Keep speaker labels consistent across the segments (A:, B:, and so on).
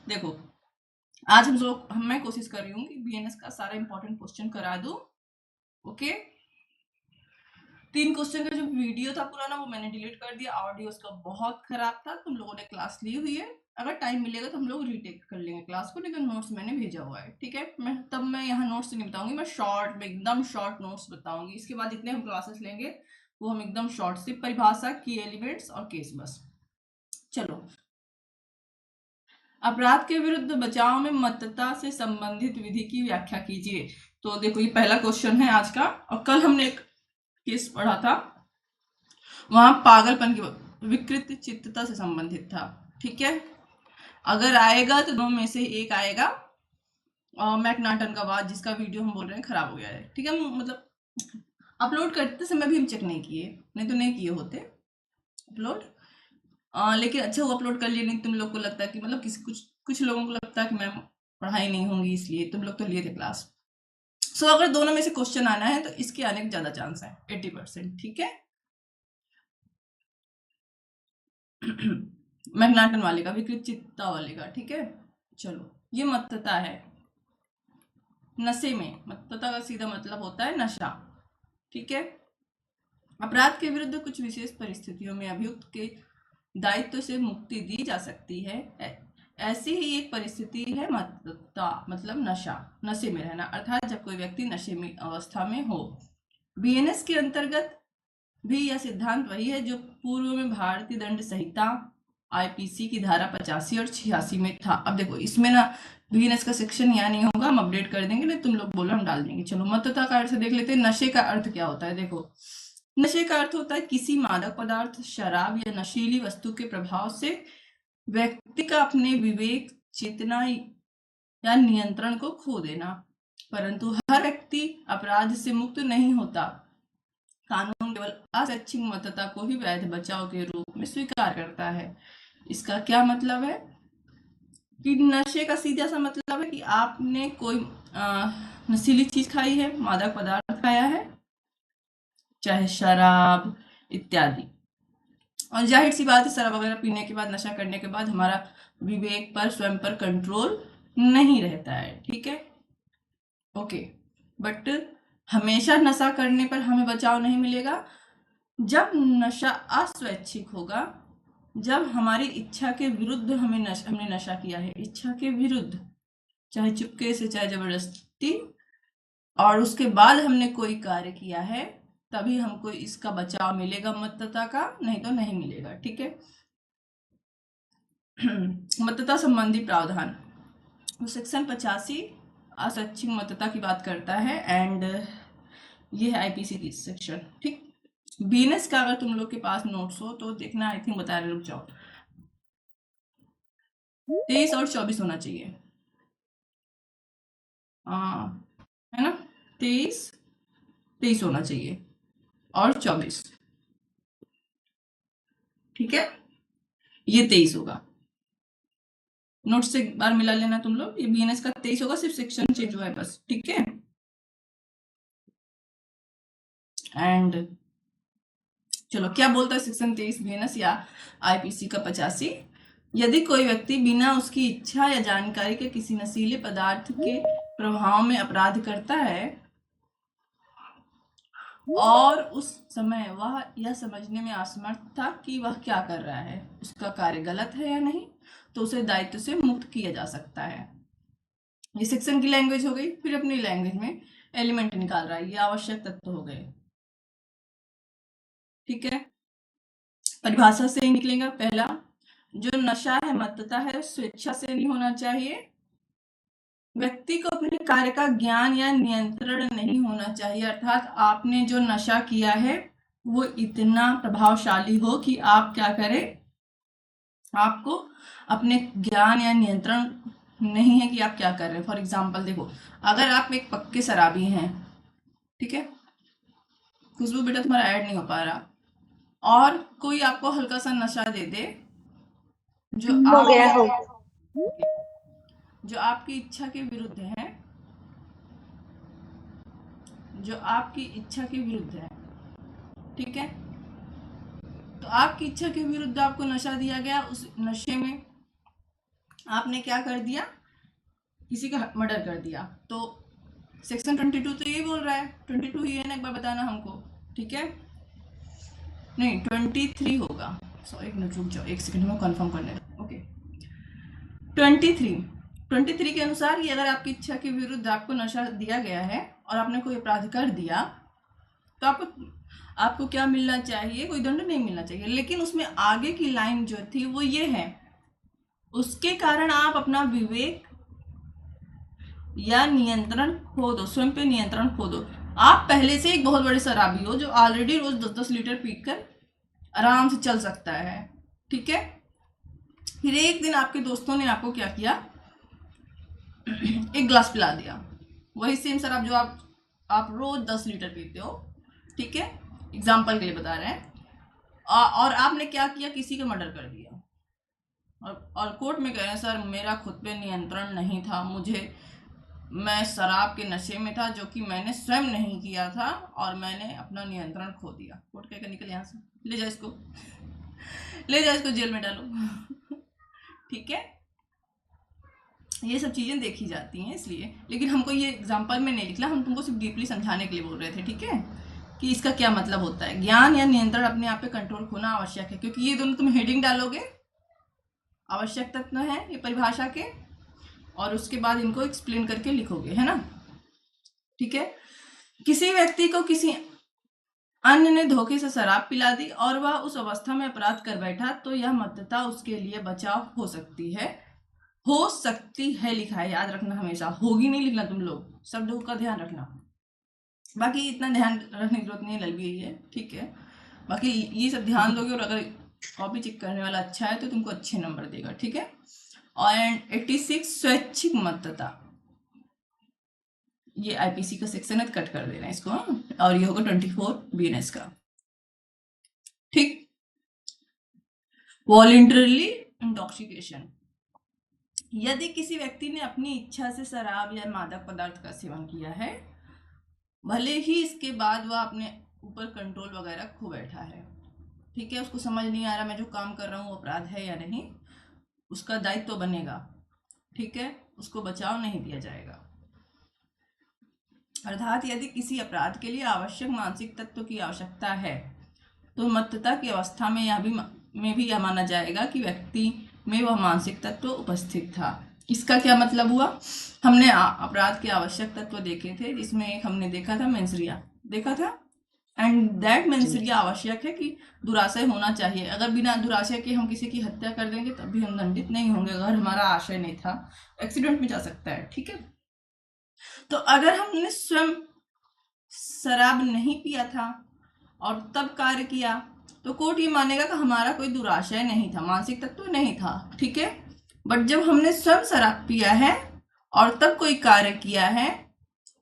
A: देखो आज मैं कोशिश कर रही हूँ कि बीएनएस का सारा इंपॉर्टेंट क्वेश्चन करा दूं। ओके, 3 क्वेश्चन का जो वीडियो था पुराना वो मैंने डिलीट कर दिया। ऑडियो उसका बहुत खराब था। तुम लोगों ने क्लास ली हुई है, अगर टाइम मिलेगा तो हम लोग रीटेक कर लेंगे क्लास को, लेकिन नोट्स मैंने भेजा हुआ है। ठीक है, मैं यहाँ नोट्स नहीं बताऊंगी, मैं शॉर्ट में एकदम शॉर्ट नोट्स बताऊंगी। इसके बाद जितने हम क्लासेस लेंगे वो हम एकदम शॉर्ट से परिभाषा की एलिमेंट्स और केस बस। चलो, अपराध के विरुद्ध बचाव में मतता से संबंधित विधि की व्याख्या कीजिए। तो देखो ये पहला क्वेश्चन है आज का, और कल हमने एक केस पढ़ा था, वहां पागलपन की विकृत चित्तता से संबंधित था। ठीक है, अगर आएगा तो दो में से एक आएगा। मैकनाटन का वाद, जिसका वीडियो हम बोल रहे हैं खराब हो गया है। ठीक है, मतलब अपलोड करते समय भी हम चेक नहीं किए, नहीं तो नहीं किए होते अपलोड। लेकिन अच्छा वो अपलोड कर लिए। नहीं तुम लोग को लगता है कि मतलब किसी कुछ लोगों को लगता है कि मैम पढ़ाई नहीं होंगी, इसलिए तुम लोग तो लिए थे क्लास। सो अगर दोनों में से क्वेश्चन आना है तो इसके आने का ज्यादा चांस है, 80%। ठीक है, मैग्नाटन वाले का, विकृत चित्ता वाले का। ठीक है, चलो ये मत्तता है। नशे में मत्तता का सीधा मतलब होता है नशा। ठीक है, अपराध के विरुद्ध कुछ विशेष परिस्थितियों में अभियुक्त के दायित्व से मुक्ति दी जा सकती है। ऐसी ही एक परिस्थिति है मत्तता, मतलब नशा, नशे में रहना, अर्थात जब कोई व्यक्ति नशे में अवस्था में हो। बीएनएस के अंतर्गत भी यह सिद्धांत वही है जो पूर्व में भारतीय दंड संहिता आईपीसी की धारा 85 और 86 में था। अब देखो इसमें ना बीएनएस का सेक्शन यहाँ नहीं होगा, हम अपडेट कर देंगे, नहीं तुम लोग बोलो हम डाल देंगे। चलो मत्तता का अर्थ देख लेते हैं। नशे का अर्थ क्या होता है? देखो नशे का अर्थ होता है किसी मादक पदार्थ, शराब या नशीली वस्तु के प्रभाव से व्यक्ति का अपने विवेक, चेतना या नियंत्रण को खो देना। परंतु हर व्यक्ति अपराध से मुक्त नहीं होता। कानून केवल अस्वैच्छिक मतता को ही वैध बचाव के रूप में स्वीकार करता है। इसका क्या मतलब है कि नशे का सीधा सा मतलब है कि आपने कोई नशीली चीज खाई है, मादक पदार्थ खाया है, चाहे शराब इत्यादि। और जाहिर सी बात है शराब वगैरह पीने के बाद, नशा करने के बाद हमारा विवेक पर, स्वयं पर कंट्रोल नहीं रहता है। ठीक है, ओके, बट हमेशा नशा करने पर हमें बचाव नहीं मिलेगा। जब नशा अस्वैच्छिक होगा, जब हमारी इच्छा के विरुद्ध हमने नशा किया है, इच्छा के विरुद्ध, चाहे चुपके से चाहे जबरदस्ती, और उसके बाद हमने कोई कार्य किया है, तभी हमको इसका बचाव मिलेगा मत्तता का, नहीं तो नहीं मिलेगा। ठीक है, मत्तता संबंधी प्रावधान, सेक्शन 85 अस्वैच्छिक मत्तता की बात करता है, एंड ये है आईपीसी की सेक्शन। ठीक, बीएनएस का अगर तुम लोग के पास नोट्स हो तो देखना, आई थिंक बता रहे, रुक जाओ, 23 और 24 होना चाहिए। है ना, 23 होना चाहिए और 24। ठीक है, ये 23 होगा। नोट से एक बार मिला लेना तुम लोग, ये बीएनएस का 23 होगा, सिर्फ सेक्शन चेंज हुआ है बस। ठीक है, एंड चलो क्या बोलता है सेक्शन 23 बीएनएस या आईपीसी का 85। यदि कोई व्यक्ति बिना उसकी इच्छा या जानकारी के किसी नशीले पदार्थ के प्रभाव में अपराध करता है और उस समय वह यह समझने में असमर्थ था कि वह क्या कर रहा है, उसका कार्य गलत है या नहीं, तो उसे दायित्व से मुक्त किया जा सकता है। ये सेक्शन की लैंग्वेज हो गई। फिर अपनी लैंग्वेज में एलिमेंट निकाल रहा है, ये आवश्यक तत्व हो गए। ठीक है, परिभाषा से ही निकलेगा। पहला, जो नशा है, मत्तता है, स्वेच्छा से नहीं होना चाहिए। व्यक्ति को अपने कार्य का ज्ञान या नियंत्रण नहीं होना चाहिए, अर्थात आपने जो नशा किया है वो इतना प्रभावशाली हो कि आप क्या करें, आपको अपने ज्ञान या नियंत्रण नहीं है कि आप क्या कर रहे हैं। फॉर एग्जाम्पल देखो, अगर आप एक पक्के शराबी हैं, ठीक है, खुशबू बेटा तुम्हारा ऐड नहीं हो पा रहा, और कोई आपको हल्का सा नशा दे दे जो
B: हो गया हो
A: जो आपकी इच्छा के विरुद्ध है, जो आपकी इच्छा के विरुद्ध है, ठीक है, तो आपकी इच्छा के विरुद्ध आपको नशा दिया गया, उस नशे में आपने क्या कर दिया, किसी का मर्डर कर दिया, तो सेक्शन 22 तो यही बोल रहा है, 22 ही है ना, एक बार बताना हमको, ठीक है। नहीं 23 होगा, सॉरी एक मिनट रुक जाओ, एक सेकंड में कंफर्म करने दो। ओके 23 के अनुसार ये अगर आपकी इच्छा के विरुद्ध आपको नशा दिया गया है और आपने कोई अपराध कर दिया तो आपको क्या मिलना चाहिए, कोई दंड नहीं मिलना चाहिए। लेकिन उसमें आगे की लाइन जो थी वो ये है, उसके कारण आप अपना विवेक या नियंत्रण खो दो, स्वयं पे नियंत्रण खो दो। आप पहले से एक बहुत बड़े शराबी हो जो ऑलरेडी रोज 10-10 लीटर पीकर आराम से चल सकता है, ठीक है। फिर एक दिन आपके दोस्तों ने आपको क्या किया, एक ग्लास पिला दिया, वही सेम शराब जो आप रोज 10 लीटर पीते हो, ठीक है, एग्जाम्पल के लिए बता रहे हैं। और आपने क्या किया, किसी का मर्डर कर दिया और कोर्ट में कह रहे हैं सर मेरा खुद पे नियंत्रण नहीं था, मैं शराब के नशे में था जो कि मैंने स्वयं नहीं किया था और मैंने अपना नियंत्रण खो दिया। कोर्ट कहकर निकल यहाँ से, ले जाओ इसको ले जाओ इसको जेल में डालो ठीक है, ये सब चीज़ें देखी जाती हैं इसलिए। लेकिन हमको ये एग्जाम्पल में नहीं लिखना, हम तुमको सिर्फ डीपली समझाने के लिए बोल रहे थे, ठीक है, कि इसका क्या मतलब होता है। ज्ञान या नियंत्रण अपने आप पे कंट्रोल होना आवश्यक है, क्योंकि ये दोनों तुम हेडिंग डालोगे, आवश्यक तत्व है ये परिभाषा के, और उसके बाद इनको एक्सप्लेन करके लिखोगे, है ना, ठीक है। किसी व्यक्ति को किसी अन्य ने धोखे से शराब पिला दी और वह उस अवस्था में अपराध कर बैठा तो यह मत्तता उसके लिए बचाव हो सकती है, लिखा है, याद रखना हमेशा, होगी नहीं लिखना, तुम लोग शब्दों का ध्यान रखना, बाकी इतना ध्यान रखने की जरूरत नहीं है, लल भी है, ठीक है। बाकी ये सब ध्यान दोगे और अगर कॉपी चेक करने वाला अच्छा है तो तुमको अच्छे नंबर देगा, ठीक है। और 86 स्वैच्छिक मत्तता, ये आईपीसी का सेक्शन है, कट कर देना है इसको, और ये होगा 24 बीएनएस का, ठीक। वॉलंटरली इंटॉक्सिकेशन, यदि किसी व्यक्ति ने अपनी इच्छा से शराब या मादक पदार्थ का सेवन किया है, भले ही इसके बाद वह अपने ऊपर कंट्रोल वगैरह खो बैठा है, ठीक है, उसको समझ नहीं आ रहा मैं जो काम कर रहा हूँ वो अपराध है या नहीं, उसका दायित्व तो बनेगा, ठीक है, उसको बचाव नहीं दिया जाएगा। अर्थात यदि किसी अपराध के लिए आवश्यक मानसिक तत्व की आवश्यकता है तो मत्तता की अवस्था में भी यह माना जाएगा कि व्यक्ति में वह मानसिक तत्व उपस्थित था। इसका क्या मतलब हुआ, हमने अपराध के आवश्यक तत्व देखे थे, जिसमें एक हमने देखा था मेंसरिया, देखा था, एंड दैट मेंसरिया आवश्यक है कि दुराशय होना चाहिए। अगर बिना दुराशय के हम किसी की हत्या कर देंगे तब भी हम दंडित नहीं होंगे, अगर हमारा आशय नहीं था, एक्सीडेंट में जा सकता है, ठीक है। तो अगर हमने स्वयं शराब नहीं पिया था और तब कार्य किया तो कोर्ट ये मानेगा कि हमारा कोई दुराशय नहीं था, मानसिक तत्व नहीं था, ठीक है। बट जब हमने स्वयं शराब पिया है और तब कोई कार्य किया है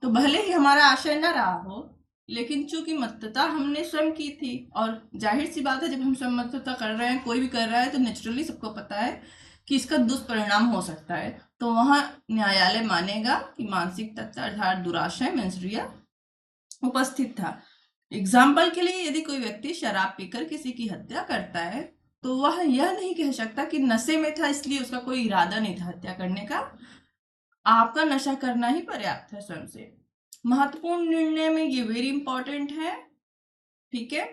A: तो भले ही हमारा आशय न रहा हो, लेकिन चूंकि मत्तता हमने स्वयं की थी, और जाहिर सी बात है जब हम स्वयं मत्तता कर रहे हैं, कोई भी कर रहा है, तो नेचुरली सबको पता है कि इसका दुष्परिणाम हो सकता है, तो वहां न्यायालय मानेगा कि मानसिक तत्व अर्थात दुराशय मेंसरिया उपस्थित था। एग्जाम्पल के लिए यदि कोई व्यक्ति शराब पीकर किसी की हत्या करता है तो वह यह नहीं कह सकता कि नशे में था इसलिए उसका कोई इरादा नहीं था हत्या करने का, आपका नशा करना ही पर्याप्त है स्वयं से। महत्वपूर्ण निर्णय में ये वेरी इंपॉर्टेंट है, ठीक है,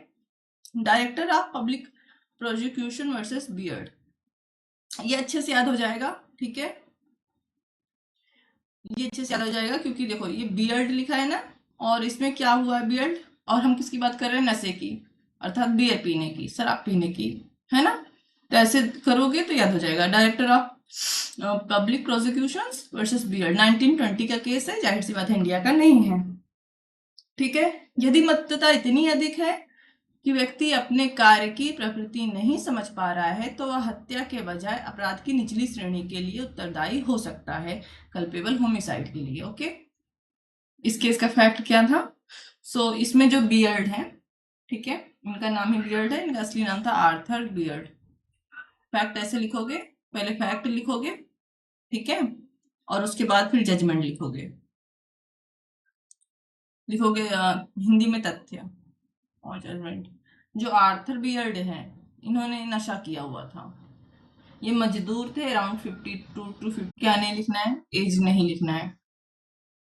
A: director of public prosecution versus beard, ये अच्छे से याद हो जाएगा, ठीक है, ये अच्छे से याद हो जाएगा, क्योंकि देखो ये बियर्ड लिखा है ना, और इसमें क्या हुआ है बियर्ड, और हम किसकी बात कर रहे हैं, नशे की, अर्थात बियर पीने की, शराब पीने की, है ना, तो ऐसे करोगे तो याद हो जाएगा। Director of public prosecutions versus beard 1920 का केस है, जाहिर सी बात है इंडिया का नहीं है, ठीक है। यदि मत्तता इतनी अधिक है कि व्यक्ति अपने कार्य की प्रकृति नहीं समझ पा रहा है तो वह हत्या के बजाय अपराध की निचली श्रेणी के लिए उत्तरदायी हो सकता है, कल्पेबल होमिसाइड के लिए, ओके। इस केस का फैक्ट क्या था, इसमें जो बियर्ड है, ठीक है, इनका नाम ही बियर्ड है, इनका असली नाम था आर्थर बियर्ड। फैक्ट ऐसे लिखोगे, पहले फैक्ट लिखोगे, ठीक है, और उसके बाद फिर जजमेंट लिखोगे हिंदी में तथ्य और जजमेंट। जो आर्थर बियर्ड है इन्होंने नशा किया हुआ था, ये मजदूर थे अराउंड 52 to 50। क्या नहीं लिखना है, एज नहीं लिखना है,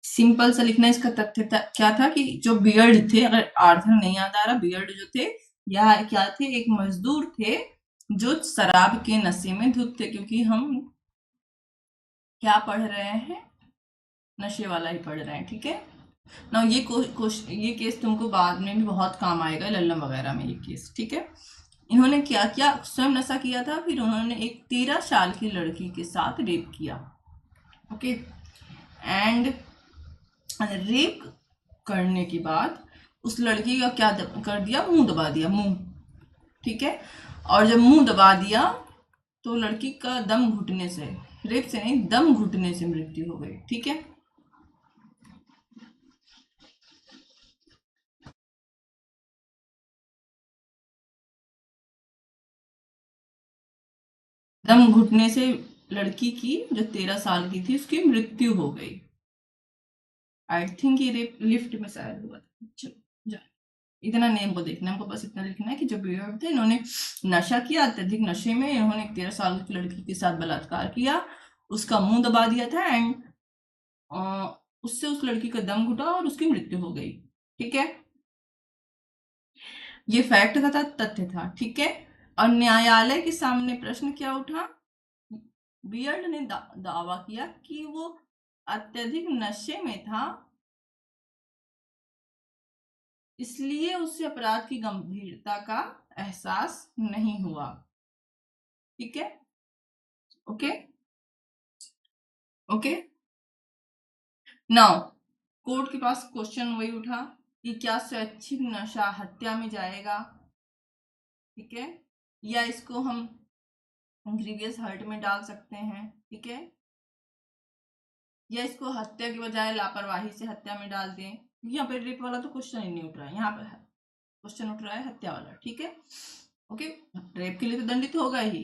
A: सिंपल सा लिखना है। इसका तथ्य क्या था कि जो बियर्ड थे, अगर आर्थर नहीं याद आ रहा, बियर्ड जो थे या क्या थे, एक मजदूर थे जो शराब के नशे में धुत थे, क्योंकि हम क्या पढ़ रहे हैं, नशे वाला ही पढ़ रहे हैं, ठीक है ना। ये केस तुमको बाद में भी बहुत काम आएगा, लल्लम वगैरह में ये केस, ठीक है। इन्होंने क्या किया, स्वयं नशा किया था, फिर उन्होंने एक 13 साल की लड़की के साथ रेप किया। ओके, एंड रेप करने के बाद उस लड़की का क्या कर दिया, मुंह दबा दिया, मुंह, ठीक है। और जब मुंह दबा दिया तो लड़की का दम घुटने से, रेप से नहीं, दम घुटने से मृत्यु हो गई, ठीक है। दम घुटने से लड़की की जो 13 साल की थी उसकी मृत्यु हो गई। आई थिंक ये रेप लिफ्ट में शायद हुआ था। चलो जा, इतना नेम को देखना, हमको बस इतना लिखना है कि जो बियर्ड थे इन्होंने नशा किया, अत्यधिक नशे में इन्होंने एक 13 साल की लड़की के साथ बलात्कार किया, उसका मुंह दबा दिया था, एंड उससे उस लड़की का दम घुटा और उसकी मृत्यु हो गई, ठीक है। ये फैक्ट का था, तथ्य था, ठीक है। और न्यायालय के सामने प्रश्न क्या उठा, बियर्ड ने दावा किया कि वो अत्यधिक नशे में था, इसलिए उसे अपराध की गंभीरता का एहसास नहीं हुआ, ठीक है। ओके ओके, नाउ कोर्ट के पास क्वेश्चन वही उठा कि क्या स्वैच्छिक नशा हत्या में जाएगा, ठीक है, या इसको हम ग्रीवियस हर्ट में डाल सकते हैं, ठीक है, या इसको हत्या के बजाय लापरवाही से हत्या में डाल दें। यहाँ पे रेप वाला तो क्वेश्चन ही नहीं उठ रहा है, यहाँ पे क्वेश्चन उठ रहा है हत्या वाला, ठीक है। ओके, रेप के लिए तो दंडित होगा ही,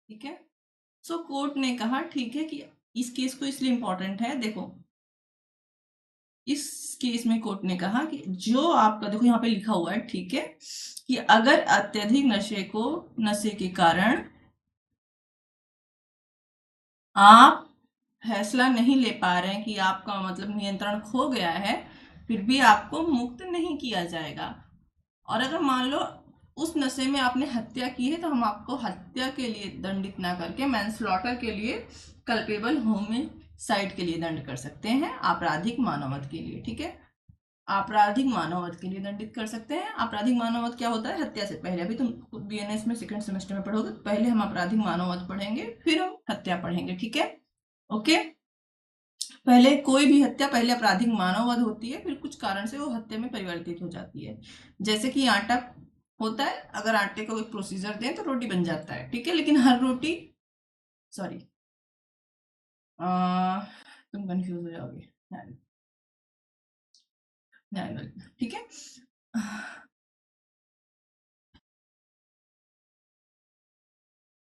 A: ठीक है। सो कोर्ट ने कहा ठीक है कि इस केस को इसलिए इंपॉर्टेंट है, देखो इस केस में कोर्ट ने कहा कि जो आपका, देखो यहाँ पे लिखा हुआ है, ठीक है, कि अगर अत्यधिक नशे के कारण आप फैसला नहीं ले पा रहे हैं कि आपका मतलब नियंत्रण खो गया है, फिर भी आपको मुक्त नहीं किया जाएगा। और अगर मान लो उस नशे में आपने हत्या की है, तो हम आपको हत्या के लिए दंडित ना करके मैनस्लॉटर के लिए, कल्पेबल होमिसाइड के लिए दंड कर सकते हैं, आपराधिक मानववध के लिए, ठीक है। आपराधिक मानववध के लिए दंडित कर सकते हैं। आपराधिक मानववध क्या होता है, हत्या से पहले, अभी तुम बीएनएस में सेकंड सेमेस्टर में पढ़ोगे, पहले हम आपराधिक मानववध पढ़ेंगे, फिर हम हत्या पढ़ेंगे, ठीक है। ओके, पहले कोई भी हत्या पहले आपराधिक मानववध होती है, फिर कुछ कारण से वो हत्या में परिवर्तित हो जाती है। जैसे कि आटा होता है, अगर आटे का कोई प्रोसीजर दें तो रोटी बन जाता है, ठीक है, लेकिन हर रोटी, सॉरी, तुम कंफ्यूज हो जाओगे, ठीक है।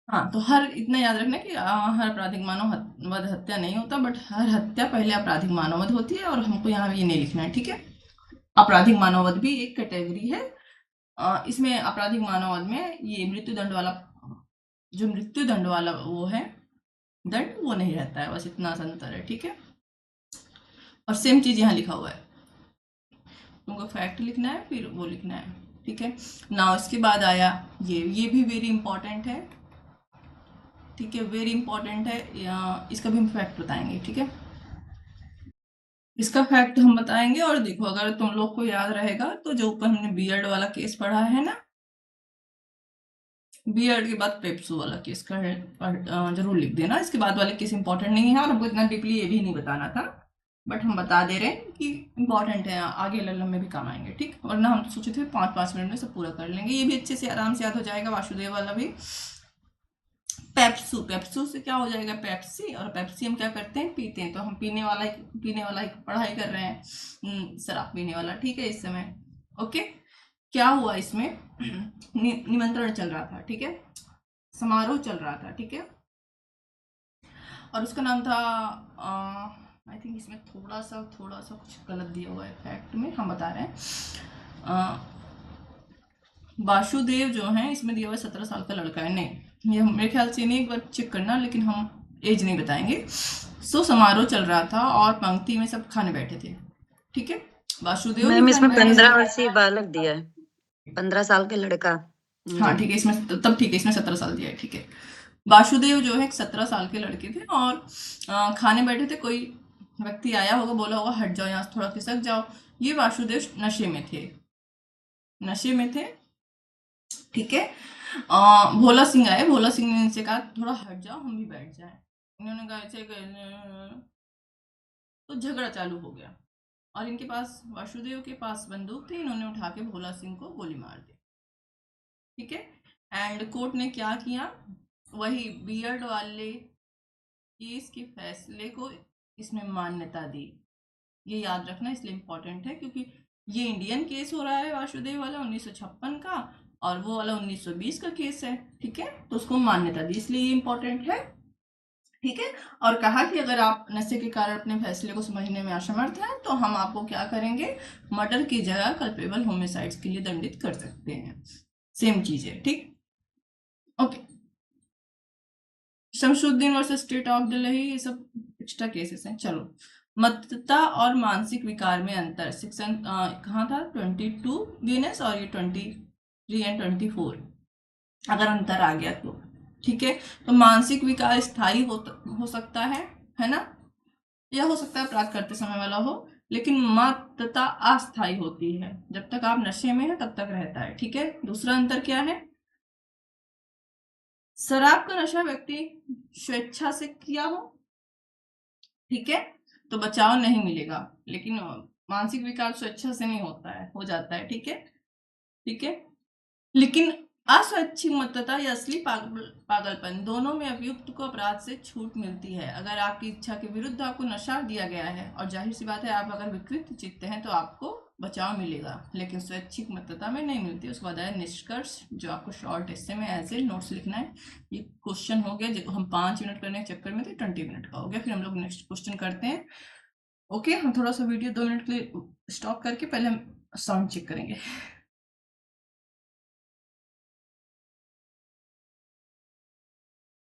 A: हाँ, तो हर इतना याद रखना कि हर आपराधिक मानव वध हत्या नहीं होता, बट हर हत्या पहले आपराधिक मानववध होती है, और हमको यहाँ ये नहीं लिखना है, ठीक है। आपराधिक मानववध भी एक कैटेगरी है। इसमें आपराधिक मानववध में ये मृत्यु दंड वाला, जो मृत्यु दंड वाला वो है दंड, वो नहीं रहता है, बस इतना सा अंतर है, ठीक है। और सेम चीज यहाँ लिखा हुआ है, तुमको फैक्ट लिखना है, फिर वो लिखना है, ठीक है ना। इसके बाद आया ये भी वेरी इंपॉर्टेंट है, ठीक है, वेरी इंपॉर्टेंट है, इसका भी हम फैक्ट बताएंगे, ठीक है। इसका फैक्ट हम बताएंगे, और देखो अगर तुम लोग को याद रहेगा तो जो ऊपर हमने बीएड वाला केस पढ़ा है ना, बीएड के बाद पेप्सू वाला केस का जरूर लिख देना। इसके बाद वाले केस इंपॉर्टेंट नहीं है, और हमको इतना डीपली ये भी नहीं बताना था, बट हम बता दे रहे हैं कि इंपॉर्टेंट है, आगे लल्लम में भी काम आएंगे, ठीक। वरना हम सोचे थे 5-5 मिनट में सब पूरा कर लेंगे, ये भी अच्छे से आराम से याद हो जाएगा, वासुदेव वाला भी। पेप्सू, पेप्सू से क्या हो जाएगा, पेप्सी, और पेप्सी हम क्या करते हैं, पीते हैं, तो हम पीने वाला ही पढ़ाई कर रहे हैं, शराब पीने वाला, ठीक है, इस समय। ओके, क्या हुआ इसमें, निमंत्रण चल रहा था, ठीक है, समारोह चल रहा था, ठीक है, और उसका नाम था आई थिंक इसमें थोड़ा सा कुछ गलत दिया हुआ है फैक्ट में, हम बता रहे हैं। वासुदेव जो है इसमें दिया हुआ 17 साल का लड़का है, नहीं ये मेरे ख्याल से नहीं, एक बार चेक करना, लेकिन हम एज नहीं बताएंगे। सो समारोह चल रहा था और पंक्ति में सब खाने बैठे थे, ठीक है, वासुदेव भी
B: मैम इसमें
A: खाने बैठे
B: 15
A: थे।
B: वर्षीय बालक दिया है, 15 साल के लड़का।
A: हाँ
B: जी
A: ठीक है, इसमें तब ठीक है, इसमें 17 साल दिया है, ठीक है। वासुदेव जो है एक 17 साल के लड़के थे और खाने बैठे थे, कोई व्यक्ति आया होगा, बोला होगा हट जाओ यहाँ से, थोड़ा खिसक जाओ। ये वासुदेव नशे में थे, नशे में थे, ठीक है। भोला सिंह आए, भोला सिंह ने इनसे कहा थोड़ा हट जाओ, हम भी बैठ जाए। इन्होंने कहा ऐसे तो झगड़ा चालू हो गया और इनके पास, वासुदेव के पास बंदूक थी, इन्होंने उठा के भोला सिंह को गोली मार दी, ठीक है। एंड कोर्ट ने क्या किया, वही बियर्ड वाले केस के फैसले को इसमें मान्यता दी। ये याद रखना इसलिए इम्पोर्टेंट है, क्योंकि ये इंडियन केस हो रहा है वासुदेव वाला 1956 का, और वो वाला 1920 का केस है, ठीक है, तो उसको मान्यता दी, इसलिए ये इम्पोर्टेंट है, ठीक है। और कहा कि अगर आप नशे के कारण अपने फैसले को समझने में असमर्थ हैं तो हम आपको क्या करेंगे, मर्डर की जगह कल्पेबल होमिसाइड्स के लिए दंडित कर सकते हैं। सेम चीज है, ठीक, okay. Shamsuddin versus state of Delhi, ये सब एक्स्ट्रा केसेस हैं। चलो, मत्तता और मानसिक विकार में अंतर, सेक्शन कहाँ था, 22 वीएनएस, और ये 23 एंड 24, अगर अंतर आ गया तो, ठीक है। तो मानसिक विकार स्थायी हो सकता है ना, या हो सकता है अपराध करते समय वाला हो, लेकिन मत्तता अस्थायी होती है, जब तक आप नशे में हैं तब तक रहता है, ठीक है। दूसरा अंतर क्या है, शराब का नशा व्यक्ति स्वेच्छा से किया हो, ठीक है, तो बचाव नहीं मिलेगा, लेकिन मानसिक विकार स्वेच्छा से नहीं होता है, हो जाता है, ठीक है, ठीक है। लेकिन अस्वैच्छिक मत्तता या असली पागलपन, दोनों में अभियुक्त को अपराध से छूट मिलती है। अगर आपकी इच्छा के विरुद्ध आपको नशा दिया गया है, और जाहिर सी बात है आप अगर विकृत चित्त हैं तो आपको बचाव मिलेगा, लेकिन स्वैच्छिक मत्तता में नहीं मिलती। उसके बाद है निष्कर्ष, जो आपको शॉर्ट हिस्से में एज ए नोट्स लिखना है। ये क्वेश्चन हो गया, जो हम 5 मिनट करने के चक्कर में थे 20 मिनट का हो गया। फिर हम लोग नेक्स्ट क्वेश्चन करते हैं, ओके। हम थोड़ा सा वीडियो 2 मिनट के लिए स्टॉप करके पहले हम साउंड चेक करेंगे।